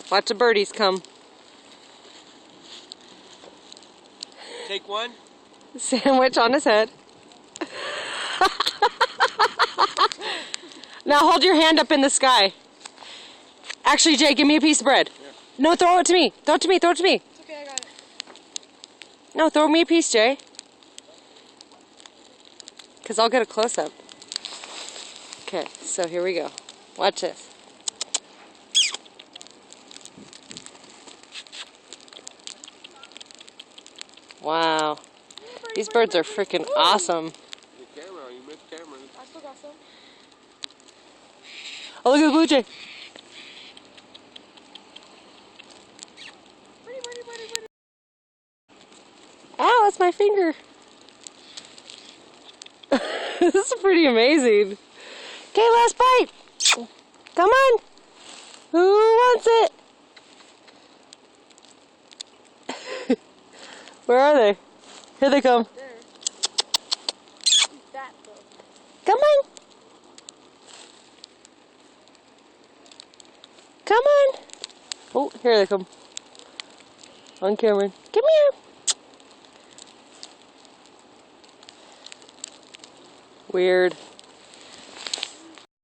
Watch the birdies come. Take one. Sandwich on his head. Now hold your hand up in the sky. Actually, Jay, give me a piece of bread. Yeah. No, throw it to me. Throw it to me. Throw it to me. It's okay, I got it. No, throw me a piece, Jay. Because I'll get a close-up. Okay, so here we go. Watch this. Wow. These birds are freaking awesome. The camera, you missed camera. I still got some. Oh, look at the blue jay. Birdie. Ow, that's my finger. This is pretty amazing. Okay, last bite. Come on. Who wants it? Where are they? Here they come. There. That though. Come on. Come on. Oh, here they come. On Cameron. Come here. Weird.